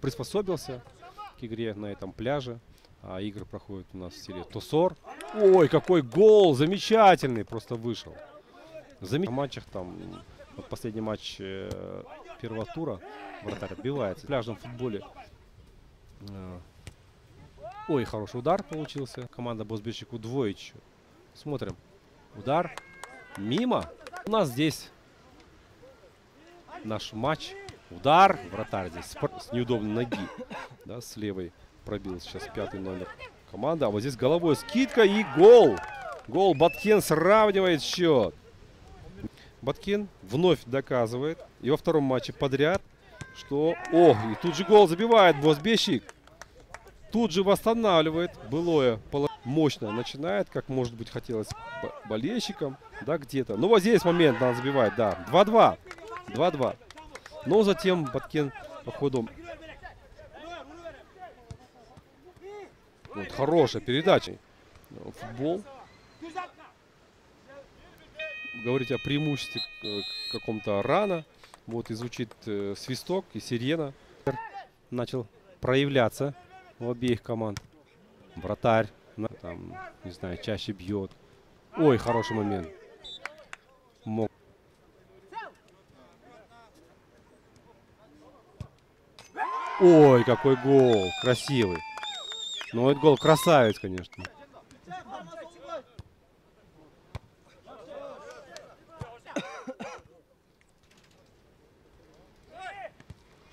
приспособился к игре на этом пляже. А игры проходят у нас в стиле Тосор. Ой, какой гол! Замечательный! Просто вышел. В матчах там, вот последний матч первого тура, вратарь отбивается. В пляжном футболе. Ой, хороший удар получился. Команда Босбещик удвоит еще. Смотрим. Удар. Мимо. У нас здесь наш матч. Удар. Вратарь здесь с неудобной ноги. Да, с левой пробил сейчас 5-й номер команды. А вот здесь головой скидка и гол. Гол. Баткен сравнивает счет. Баткен вновь доказывает. И во втором матче подряд, что... О, и тут же гол забивает Босбещик. Тут же восстанавливает былое положение. Мощно начинает, как, может быть, хотелось болельщикам. Да, где-то. Ну, вот здесь момент надо забивать, да. 2-2. 2-2. Но затем Баткен, походу... Вот, хорошая передача. Футбол. Говорить о преимуществе каком-то рано. Вот и звучит свисток и сирена. Начал проявляться у обеих команд. Вратарь, там, не знаю, чаще бьет. Ой, хороший момент. Ой, какой гол. Красивый. Ну, этот гол красавец, конечно.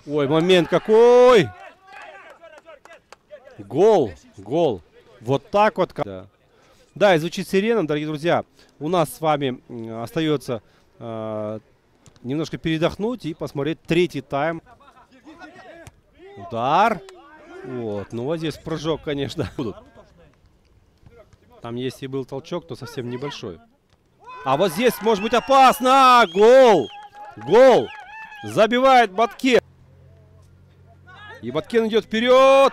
Ой, момент какой! Гол, гол. Вот так вот. Да, да, и звучит сирена, дорогие друзья. У нас с вами остается немножко передохнуть и посмотреть третий тайм. Удар. Вот, ну вот здесь прыжок, конечно, будут. Там, если был толчок, то совсем небольшой. А вот здесь может быть опасно. Гол! Гол! Забивает Баткен. И Баткен идет вперед.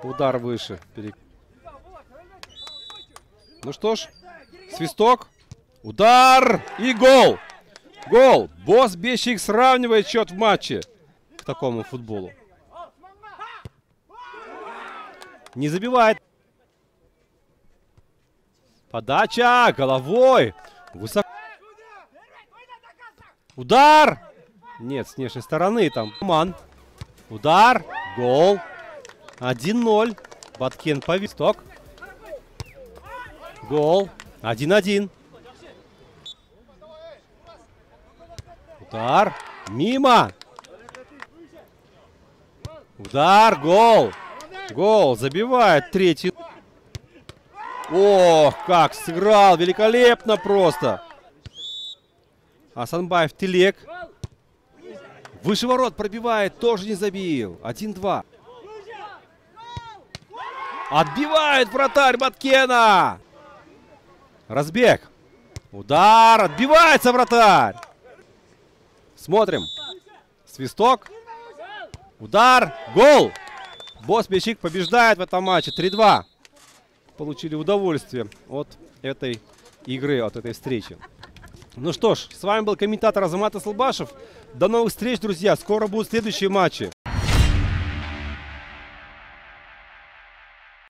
Удар выше. Ну что ж, свисток. Удар и гол. Гол. Босбещик сравнивает счет в матче к такому футболу. Не забивает. Подача головой. Высоко. Удар. Нет, с внешней стороны там. Ман. Удар. Гол. 1-0. Баткен повис. Ток. Гол. 1-1. Удар. Мимо. Удар. Гол. Гол. Забивает третий. Ох, как сыграл. Великолепно просто. Асанбаев Телек. Выше ворот пробивает. Тоже не забил. 1-2. Отбивает вратарь Баткена. Разбег. Удар. Отбивается вратарь. Смотрим. Свисток. Удар. Гол. Босбещик побеждает в этом матче. 3-2. Получили удовольствие от этой игры, от этой встречи. Ну что ж, с вами был комментатор Азамат Асылбашев. До новых встреч, друзья. Скоро будут следующие матчи.